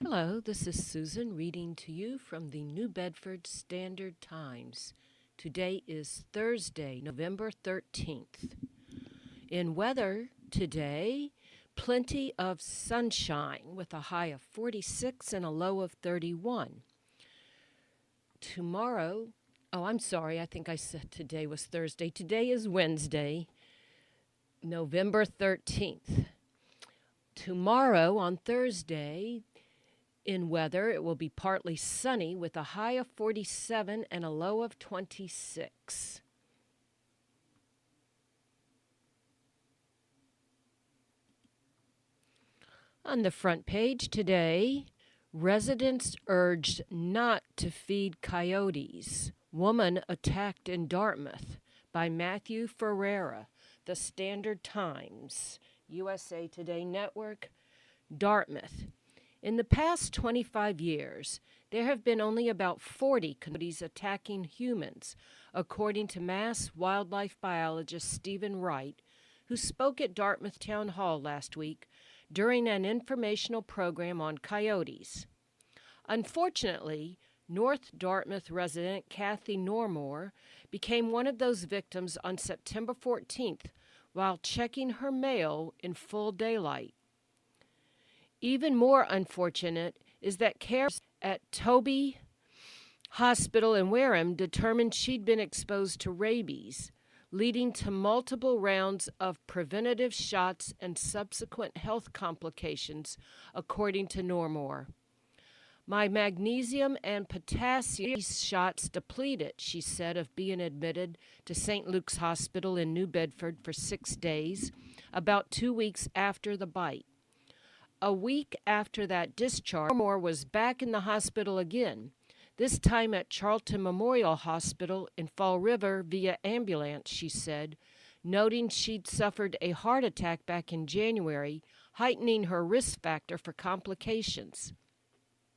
Hello, this is Susan reading to you from the New Bedford Standard Times. Today is Thursday, November 13th. In weather today, plenty of sunshine with a high of 46 and a low of 31. Tomorrow, I think I said today was Thursday. Today is Wednesday, November 13th. Tomorrow on Thursday, in weather, it will be partly sunny with a high of 47 and a low of 26. On the front page today, residents urged not to feed coyotes. Woman attacked in Dartmouth by Matthew Ferreira, The Standard Times, USA Today Network, Dartmouth. In the past 25 years, there have been only about 40 coyotes attacking humans, according to Mass wildlife biologist Stephen Wright, who spoke at Dartmouth Town Hall last week during an informational program on coyotes. Unfortunately, North Dartmouth resident Kathy Normore became one of those victims on September 14th while checking her mail in full daylight. Even more unfortunate is that care at Toby Hospital in Wareham determined she'd been exposed to rabies, leading to multiple rounds of preventative shots and subsequent health complications, according to Normore. My magnesium and potassium shots depleted, she said, of being admitted to St. Luke's Hospital in New Bedford for 6 days, about 2 weeks after the bite. A week after that discharge, Moore was back in the hospital again, this time at Charlton Memorial Hospital in Fall River via ambulance, she said, noting she'd suffered a heart attack back in January, heightening her risk factor for complications.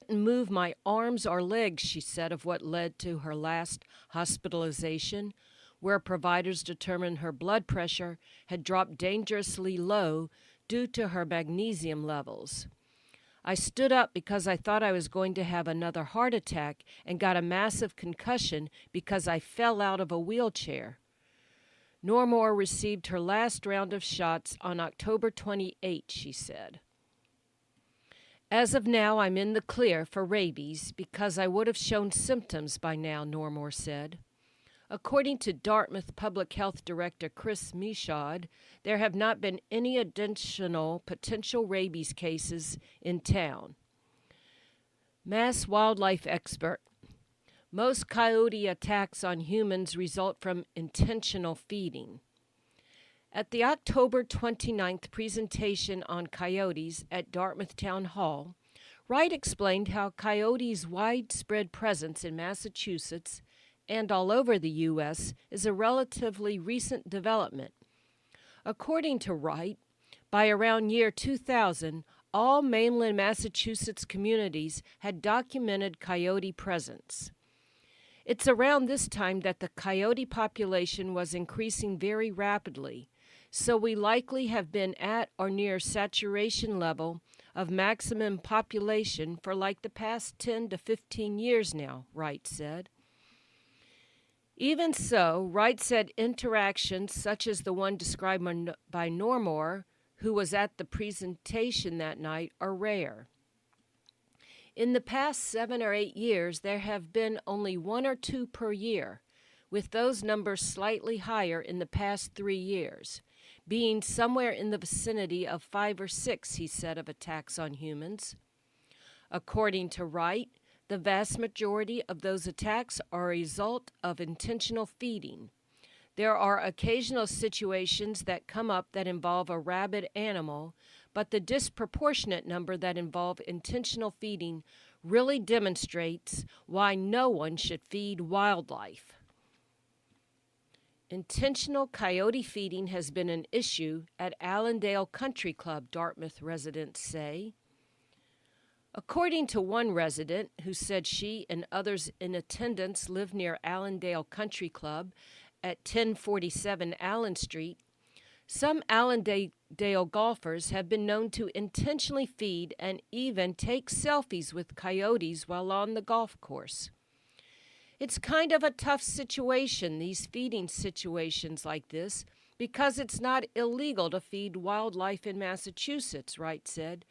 I didn't move my arms or legs, she said, of what led to her last hospitalization, where providers determined her blood pressure had dropped dangerously low due to her magnesium levels. I stood up because I thought I was going to have another heart attack and got a massive concussion because I fell out of a wheelchair. Normore received her last round of shots on October 28, she said. As of now, I'm in the clear for rabies because I would have shown symptoms by now, Normore said. According to Dartmouth Public Health Director Chris Michaud, there have not been any additional potential rabies cases in town. Mass wildlife expert. Most coyote attacks on humans result from intentional feeding. At the October 29th presentation on coyotes at Dartmouth Town Hall, Wright explained how coyotes' widespread presence in Massachusetts and all over the U.S. is a relatively recent development. According to Wright, by around year 2000, all mainland Massachusetts communities had documented coyote presence. It's around this time that the coyote population was increasing very rapidly, so we likely have been at or near saturation level of maximum population for like the past 10 to 15 years now, Wright said. Even so, Wright said interactions such as the one described by Normore, who was at the presentation that night, are rare. In the past 7 or 8 years, there have been only 1 or 2 per year, with those numbers slightly higher in the past 3 years, being somewhere in the vicinity of 5 or 6, he said, of attacks on humans. According to Wright, the vast majority of those attacks are a result of intentional feeding. There are occasional situations that come up that involve a rabid animal, but the disproportionate number that involve intentional feeding really demonstrates why no one should feed wildlife. Intentional coyote feeding has been an issue at Allendale Country Club, Dartmouth residents say. According to one resident who said she and others in attendance live near Allendale Country Club at 1047 Allen Street, some Allendale Allendale golfers have been known to intentionally feed and even take selfies with coyotes while on the golf course. It's kind of a tough situation, these feeding situations like this, because it's not illegal to feed wildlife in Massachusetts, Wright said,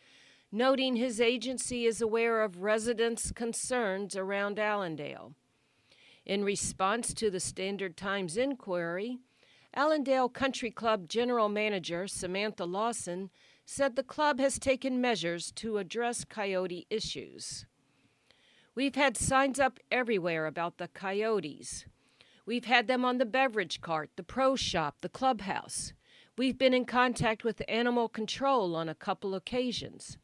noting his agency is aware of residents' concerns around Allendale. In response to the Standard Times inquiry, Allendale Country Club General Manager Samantha Lawson said the club has taken measures to address coyote issues. We've had signs up everywhere about the coyotes. We've had them on the beverage cart, the pro shop, the clubhouse. We've been in contact with animal control on a couple occasions.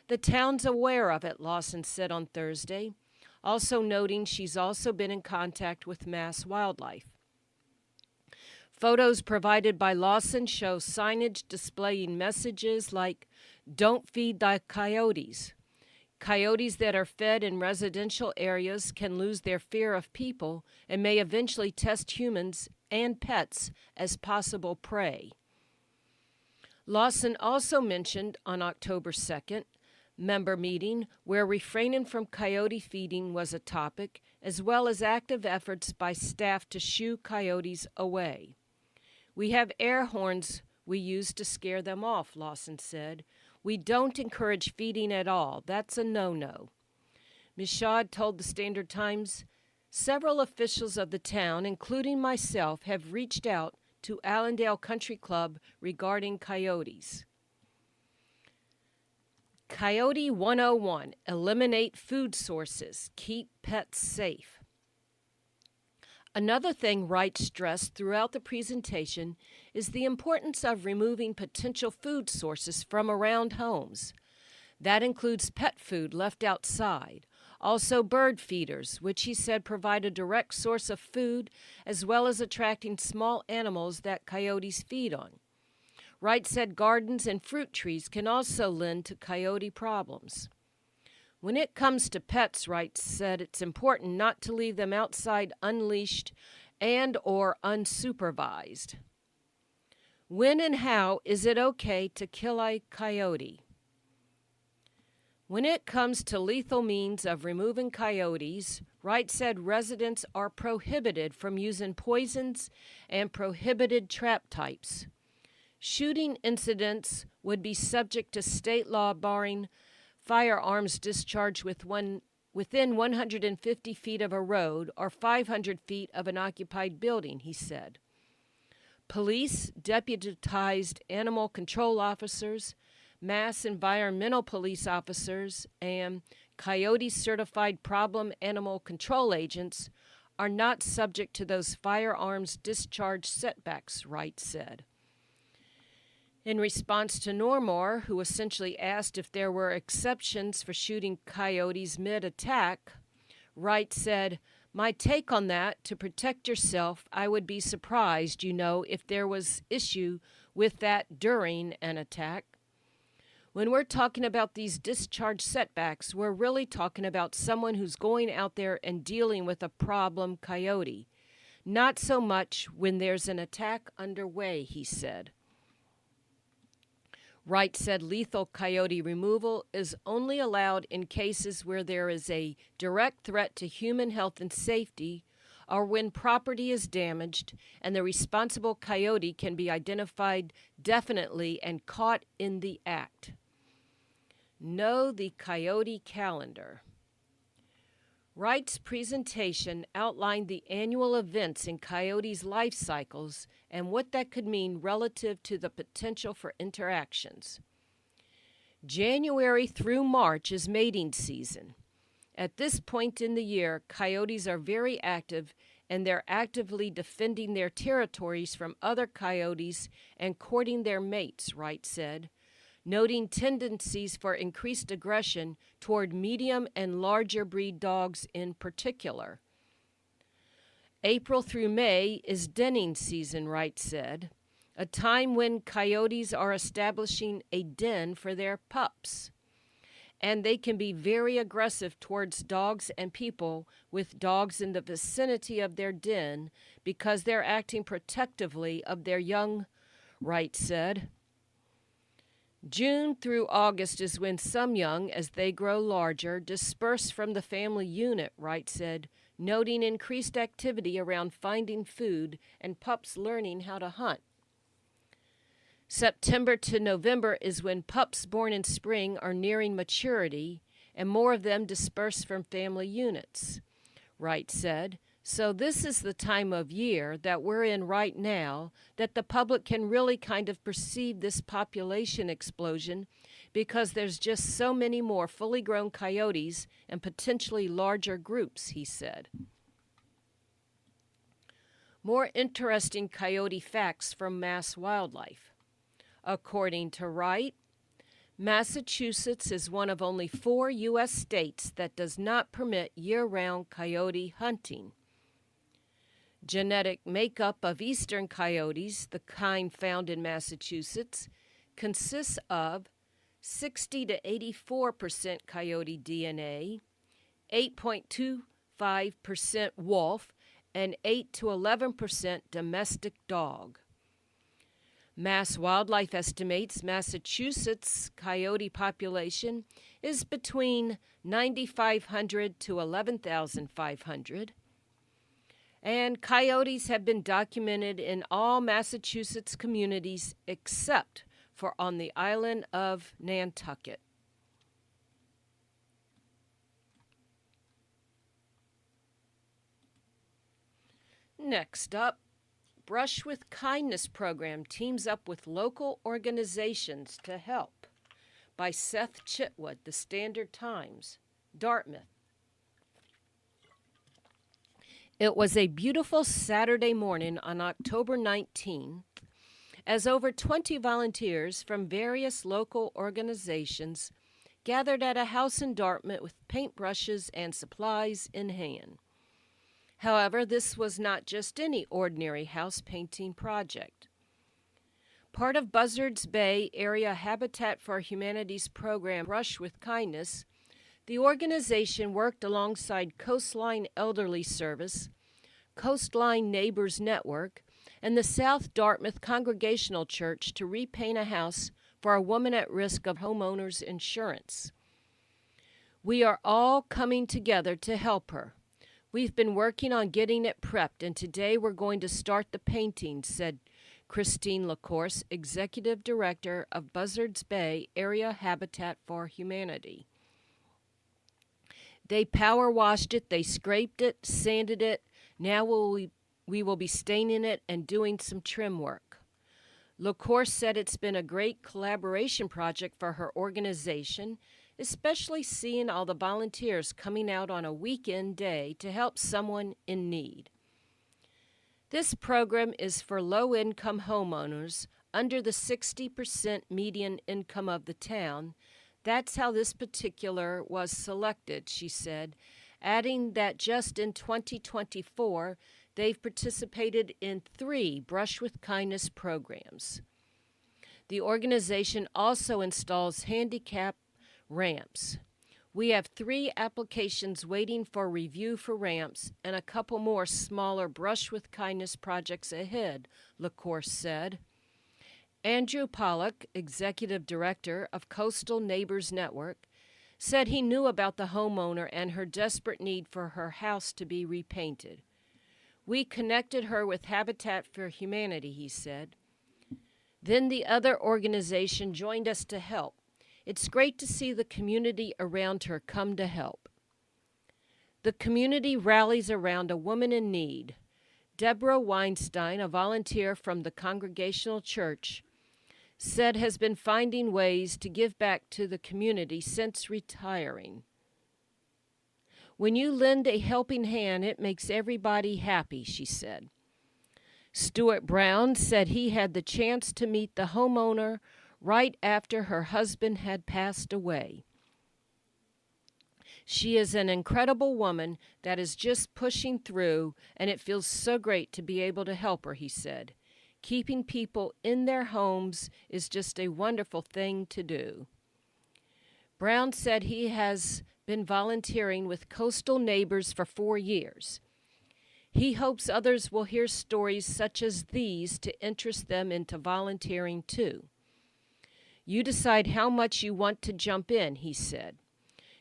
The town's aware of it, Lawson said on Thursday, also noting she's also been in contact with Mass Wildlife. Photos provided by Lawson show signage displaying messages like, "Don't feed the coyotes." Coyotes that are fed in residential areas can lose their fear of people and may eventually test humans and pets as possible prey. Lawson also mentioned on October 2nd, member meeting where refraining from coyote feeding was a topic, as well as active efforts by staff to shoo coyotes away. We have air horns we use to scare them off, Lawson said. We don't encourage feeding at all. That's a no-no. Michaud told the Standard Times, several officials of the town, including myself, have reached out to Allendale Country Club regarding coyotes. Coyote 101, eliminate food sources, keep pets safe. Another thing Wright stressed throughout the presentation is the importance of removing potential food sources from around homes. That includes pet food left outside, also bird feeders, which he said provide a direct source of food, as well as attracting small animals that coyotes feed on. Wright said gardens and fruit trees can also lend to coyote problems. When it comes to pets, Wright said it's important not to leave them outside unleashed and or unsupervised. When and how is it okay to kill a coyote? When it comes to lethal means of removing coyotes, Wright said residents are prohibited from using poisons and prohibited trap types. Shooting incidents would be subject to state law barring firearms discharged within 150 feet of a road or 500 feet of an occupied building, he said. Police, deputized animal control officers, mass environmental police officers, and coyote-certified problem animal control agents are not subject to those firearms discharge setbacks, Wright said. In response to Normore, who essentially asked if there were exceptions for shooting coyotes mid-attack, Wright said, "My take on that, to protect yourself, I would be surprised, if there was issue with that during an attack. When we're talking about these discharge setbacks, we're really talking about someone who's going out there and dealing with a problem coyote. Not so much when there's an attack underway," he said. Wright said lethal coyote removal is only allowed in cases where there is a direct threat to human health and safety, or when property is damaged and the responsible coyote can be identified definitely and caught in the act. Know the coyote calendar. Wright's presentation outlined the annual events in coyotes' life cycles and what that could mean relative to the potential for interactions. January through March is mating season. At this point in the year, coyotes are very active and they're actively defending their territories from other coyotes and courting their mates, Wright said, noting tendencies for increased aggression toward medium and larger breed dogs in particular. April through May is denning season, Wright said, a time when coyotes are establishing a den for their pups. And they can be very aggressive towards dogs and people with dogs in the vicinity of their den because they're acting protectively of their young, Wright said. June through August is when some young, as they grow larger, disperse from the family unit, Wright said, noting increased activity around finding food and pups learning how to hunt. September to November is when pups born in spring are nearing maturity, and more of them disperse from family units, Wright said. So this is the time of year that we're in right now that the public can really kind of perceive this population explosion because there's just so many more fully grown coyotes and potentially larger groups, he said. More interesting coyote facts from Mass Wildlife. According to Wright, Massachusetts is one of only 4 U.S. states that does not permit year-round coyote hunting. Genetic makeup of eastern coyotes, the kind found in Massachusetts, consists of 60 to 84% coyote DNA, 8.25% wolf, and 8 to 11% domestic dog. Mass Wildlife estimates Massachusetts' coyote population is between 9,500 to 11,500. And coyotes have been documented in all Massachusetts communities except for on the island of Nantucket. Next up, Brush with Kindness program teams up with local organizations to help, by Seth Chitwood, The Standard Times, Dartmouth. It was a beautiful Saturday morning on October 19th as over 20 volunteers from various local organizations gathered at a house in Dartmouth with paintbrushes and supplies in hand. However, this was not just any ordinary house painting project. Part of Buzzards Bay Area Habitat for Humanity's program Brush with Kindness, the organization worked alongside Coastline Elderly Service, Coastline Neighbors Network, and the South Dartmouth Congregational Church to repaint a house for a woman at risk of homeowners insurance. We are all coming together to help her. We've been working on getting it prepped, and today we're going to start the painting, said Christine LaCourse, Executive Director of Buzzards Bay Area Habitat for Humanity. They power washed it, they scraped it, sanded it. Now we will be staining it and doing some trim work. LaCourse said it's been a great collaboration project for her organization, especially seeing all the volunteers coming out on a weekend day to help someone in need. This program is for low-income homeowners under the 60% median income of the town. That's how this particular was selected, she said, adding that just in 2024, they've participated in 3 Brush with Kindness programs. The organization also installs handicap ramps. We have 3 applications waiting for review for ramps and a couple more smaller Brush with Kindness projects ahead, LaCourse said. Andrew Pollock, Executive Director of Coastal Neighbors Network, said he knew about the homeowner and her desperate need for her house to be repainted. We connected her with Habitat for Humanity, he said. Then the other organization joined us to help. It's great to see the community around her come to help. The community rallies around a woman in need. Deborah Weinstein, a volunteer from the Congregational Church, said has been finding ways to give back to the community since retiring. When you lend a helping hand, it makes everybody happy, she said. Stuart Brown said he had the chance to meet the homeowner right after her husband had passed away. She is an incredible woman that is just pushing through, and it feels so great to be able to help her, he said. Keeping people in their homes is just a wonderful thing to do. Brown said he has been volunteering with Coastal Neighbors for 4 years. He hopes others will hear stories such as these to interest them into volunteering too. You decide how much you want to jump in, he said.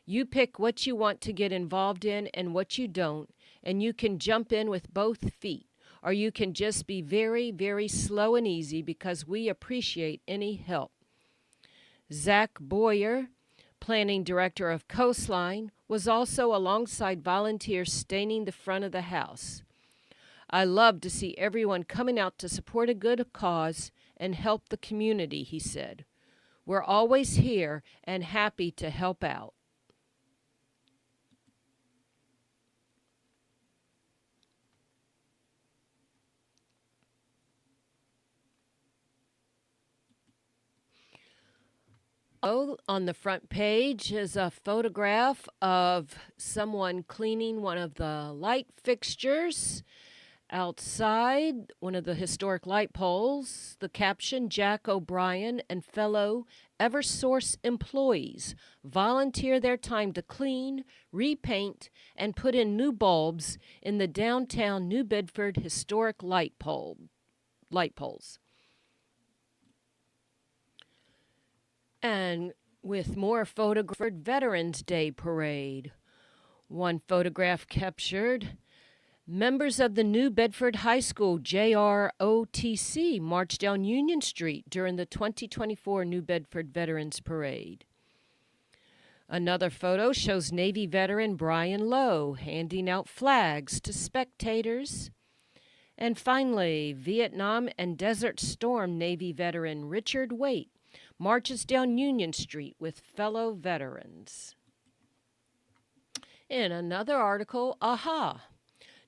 You pick what you want to get involved in and what you don't, and you can jump in with both feet, or you can just be very, very slow and easy because we appreciate any help. Zach Boyer, planning director of Coastline, was also alongside volunteers staining the front of the house. I love to see everyone coming out to support a good cause and help the community, he said. We're always here and happy to help out. On the front page is a photograph of someone cleaning one of the light fixtures outside one of the historic light poles. The caption, Jack O'Brien and fellow Eversource employees volunteer their time to clean, repaint, and put in new bulbs in the downtown New Bedford historic light poles. And with more photographs, Veterans Day Parade. One photograph captured members of the New Bedford High School JROTC marched down Union Street during the 2024 New Bedford Veterans Parade. Another photo shows Navy veteran Brian Lowe handing out flags to spectators. And finally, Vietnam and Desert Storm Navy veteran Richard Waite marches down Union Street with fellow veterans. In another article,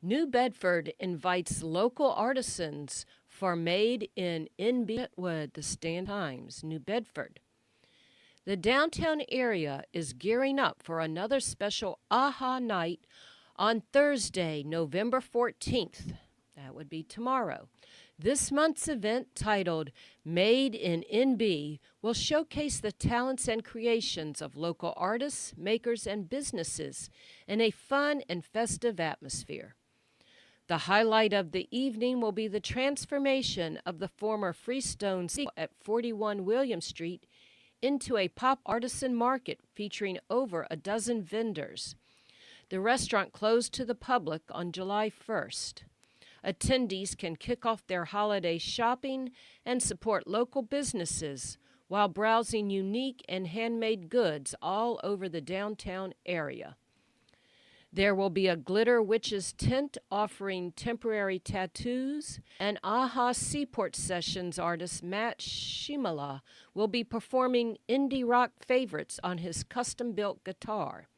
New Bedford invites local artisans for Made in Bedford, the Stand Times, New Bedford. The downtown area is gearing up for another special night on Thursday, November 14th. That would be tomorrow. This month's event, titled Made in NB, will showcase the talents and creations of local artists, makers, and businesses in a fun and festive atmosphere. The highlight of the evening will be the transformation of the former Freestone at 41 William Street into a pop artisan market featuring over a dozen vendors. The restaurant closed to the public on July 1st. Attendees can kick off their holiday shopping and support local businesses while browsing unique and handmade goods all over the downtown area. There will be a Glitter Witches tent offering temporary tattoos, and Seaport Sessions artist Matt Shimala will be performing indie rock favorites on his custom-built guitar.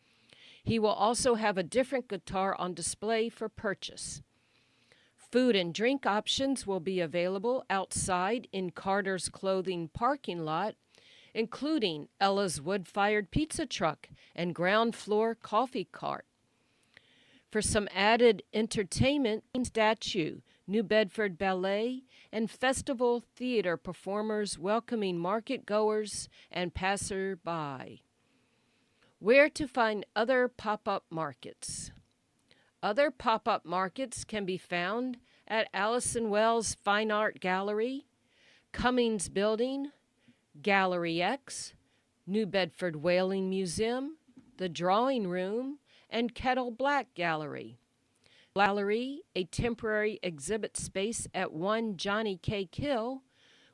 He will also have a different guitar on display for purchase. Food and drink options will be available outside in Carter's Clothing parking lot, including Ella's wood-fired pizza truck and ground floor coffee cart. For some added entertainment, statue, New Bedford Ballet, and festival theater performers welcoming market-goers and passer-by. Where to find other pop-up markets? Other pop-up markets can be found at Allison Wells Fine Art Gallery, Cummings Building, Gallery X, New Bedford Whaling Museum, the Drawing Room, and Kettle Black Gallery. Gallery, a temporary exhibit space at 1 Johnny K. Kill,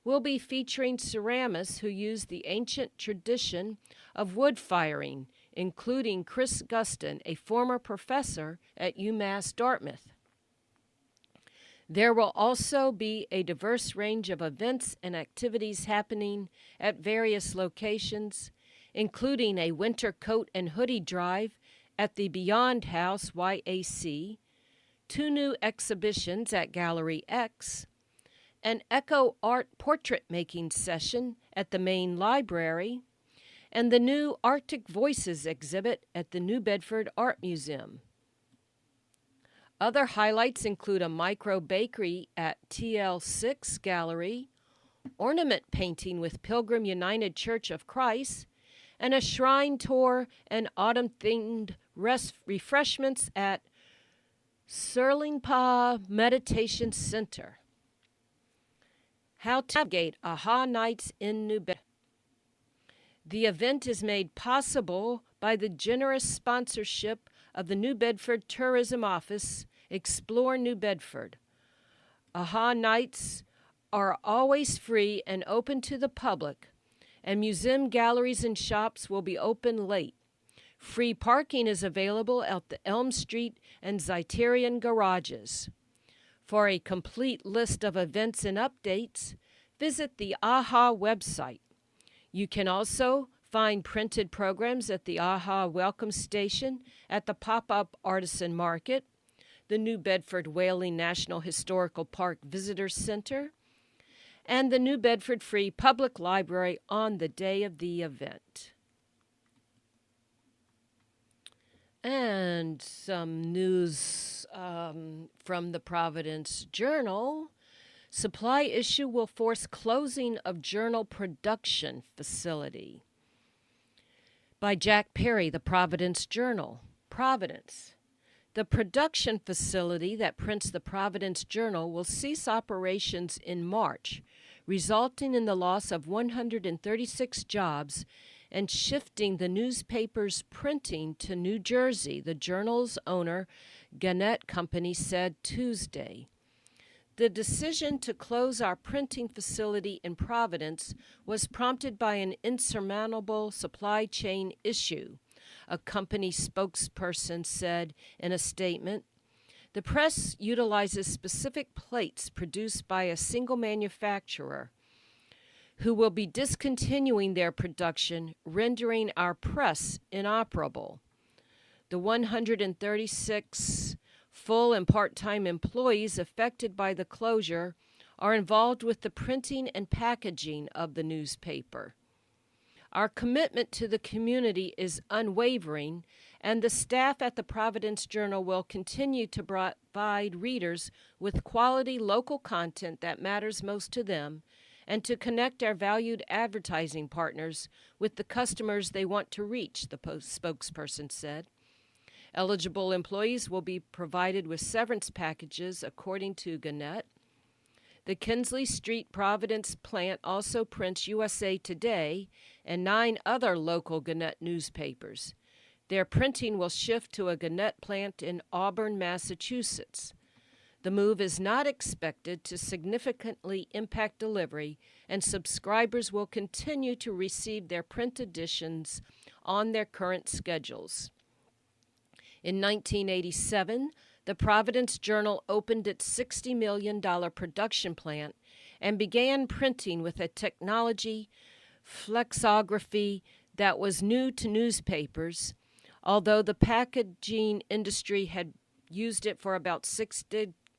will be featuring ceramists who use the ancient tradition of wood firing, including Chris Guston, a former professor at UMass Dartmouth. There will also be a diverse range of events and activities happening at various locations, including a winter coat and hoodie drive at the Beyond House YAC, 2 new exhibitions at Gallery X, an Echo Art portrait making session at the main library, and the new Arctic Voices exhibit at the New Bedford Art Museum. Other highlights include a micro bakery at TL6 Gallery, ornament painting with Pilgrim United Church of Christ, and a shrine tour and autumn-themed refreshments at Serlingpa Meditation Center. How to navigate AHA Nights in New Bedford. The event is made possible by the generous sponsorship of the New Bedford Tourism Office, Explore New Bedford. AHA nights are always free and open to the public, and museum galleries and shops will be open late. Free parking is available at the Elm Street and Zeiterion garages. For a complete list of events and updates, visit the AHA website. You can also find printed programs at the AHA Welcome Station at the Pop-Up Artisan Market, the New Bedford Whaling National Historical Park Visitor Center, and the New Bedford Free Public Library on the day of the event. And some news from the Providence Journal. Supply issue will force closing of journal production facility. By Jack Perry, the Providence Journal. Providence. The production facility that prints the Providence Journal will cease operations in March, resulting in the loss of 136 jobs and shifting the newspaper's printing to New Jersey, the Journal's owner, Gannett Company, said Tuesday. The decision to close our printing facility in Providence was prompted by an insurmountable supply chain issue, a company spokesperson said in a statement. The press utilizes specific plates produced by a single manufacturer who will be discontinuing their production, rendering our press inoperable. The 136 full and part-time employees affected by the closure are involved with the printing and packaging of the newspaper. Our commitment to the community is unwavering, and the staff at the Providence Journal will continue to provide readers with quality local content that matters most to them and to connect our valued advertising partners with the customers they want to reach, the spokesperson said. Eligible employees will be provided with severance packages, according to Gannett. The Kinsley Street Providence plant also prints USA Today and 9 other local Gannett newspapers. Their printing will shift to a Gannett plant in Auburn, Massachusetts. The move is not expected to significantly impact delivery, and subscribers will continue to receive their print editions on their current schedules. In 1987, the Providence Journal opened its $60 million production plant and began printing with a technology, flexography, that was new to newspapers, although the packaging industry had used it for about 6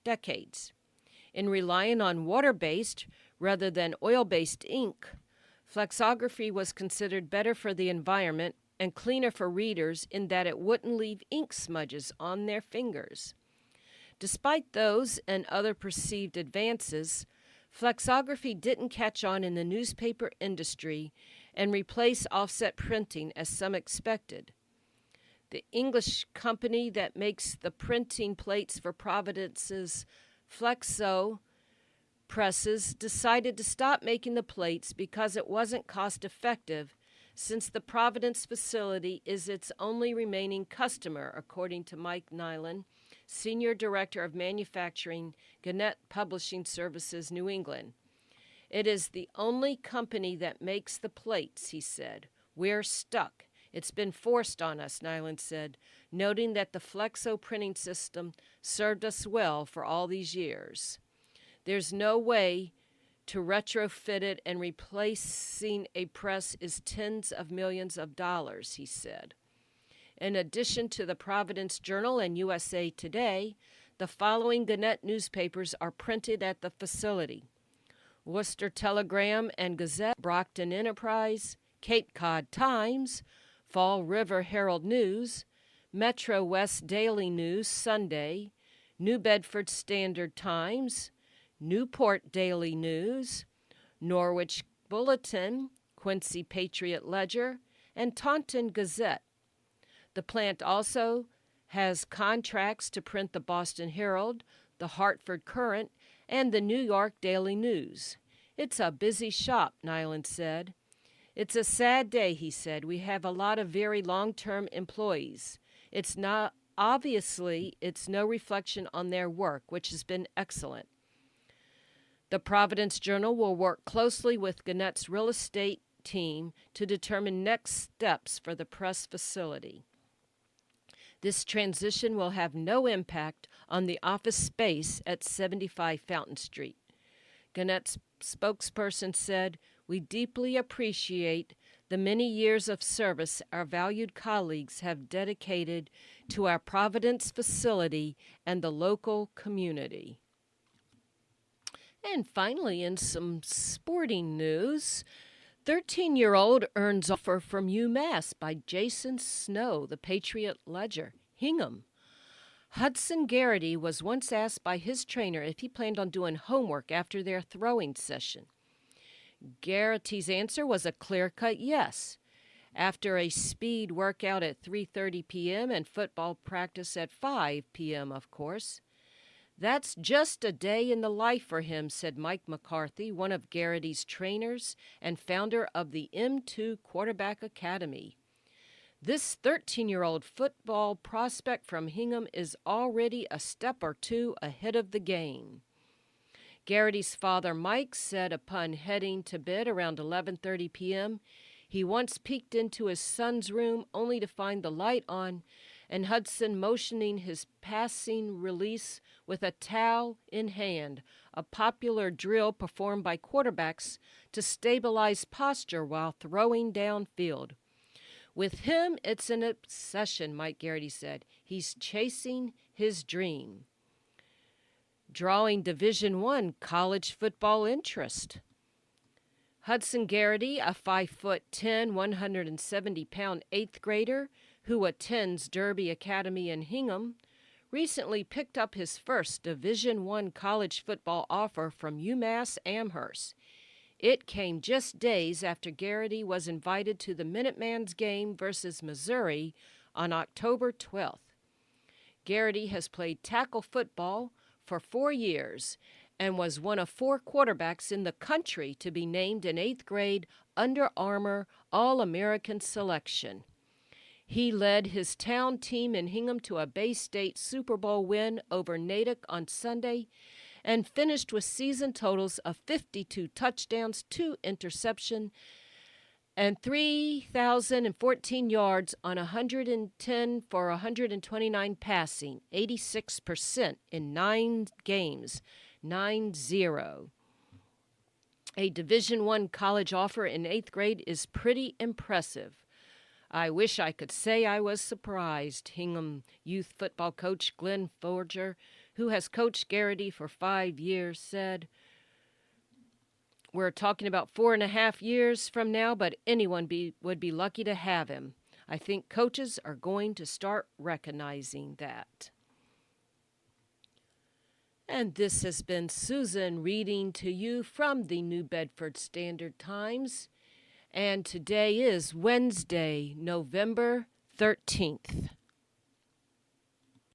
decades. In relying on water-based rather than oil-based ink, flexography was considered better for the environment and cleaner for readers in that it wouldn't leave ink smudges on their fingers. Despite those and other perceived advances, flexography didn't catch on in the newspaper industry and replace offset printing as some expected. The English company that makes the printing plates for Providence's Flexo presses decided to stop making the plates because it wasn't cost-effective, since the Providence facility is its only remaining customer, according to Mike Nyland, Senior Director of Manufacturing, Gannett Publishing Services, New England. It is the only company that makes the plates, he said. We're stuck. It's been forced on us, Nyland said, noting that the Flexo printing system served us well for all these years. There's no way to retrofit it, and replacing a press is tens of millions of dollars, he said. In addition to the Providence Journal and USA Today, the following Gannett newspapers are printed at the facility: Worcester Telegram and Gazette, Brockton Enterprise, Cape Cod Times, Fall River Herald News, Metro West Daily News Sunday, New Bedford Standard Times, Newport Daily News, Norwich Bulletin, Quincy Patriot Ledger, and Taunton Gazette. The plant also has contracts to print the Boston Herald, the Hartford Courant, and the New York Daily News. It's a busy shop, Nyland said. "It's a sad day," he said. "We have a lot of very long-term employees. It's not obviously it's no reflection on their work, which has been excellent." The Providence Journal will work closely with Gannett's real estate team to determine next steps for the press facility. This transition will have no impact on the office space at 75 Fountain Street. Gannett's spokesperson said, "We deeply appreciate the many years of service our valued colleagues have dedicated to our Providence facility and the local community." And finally, in some sporting news, 13-year-old earns offer from UMass by Jason Snow, the Patriot Ledger, Hingham. Hudson Garrity was once asked by his trainer if he planned on doing homework after their throwing session. Garrity's answer was a clear-cut yes. After a speed workout at 3:30 p.m. and football practice at 5 p.m., of course. "That's just a day in the life for him," said Mike McCarthy, one of Garrity's trainers and founder of the M2 Quarterback Academy. "This 13-year-old football prospect from Hingham is already a step or two ahead of the game." Garrity's father, Mike, said upon heading to bed around 11:30 p.m., he once peeked into his son's room only to find the light on and Hudson motioning his passing release with a towel in hand, a popular drill performed by quarterbacks to stabilize posture while throwing downfield. "With him, it's an obsession," Mike Garrity said. "He's chasing his dream." Drawing Division I college football interest. Hudson Garrity, a 5'10", 170-pound 8th grader who attends Derby Academy in Hingham, recently picked up his first Division I college football offer from UMass Amherst. It came just days after Garrity was invited to the Minuteman's game versus Missouri on October 12th. Garrity has played tackle football for 4 years and was one of 4 quarterbacks in the country to be named an 8th grade Under Armour All-American selection. He led his town team in Hingham to a Bay State Super Bowl win over Natick on Sunday and finished with season totals of 52 touchdowns, 2 interceptions, and 3,014 yards on 110 for 129 passing, 86% in 9 games, 9-0. A Division I college offer in 8th grade is pretty impressive. "I wish I could say I was surprised," Hingham youth football coach Glenn Forger, who has coached Garrity for 5 years, said. "We're talking about 4.5 years from now, but anyone would be lucky to have him. I think coaches are going to start recognizing that." And this has been Susan reading to you from the New Bedford Standard Times. And today is Wednesday, November 13th.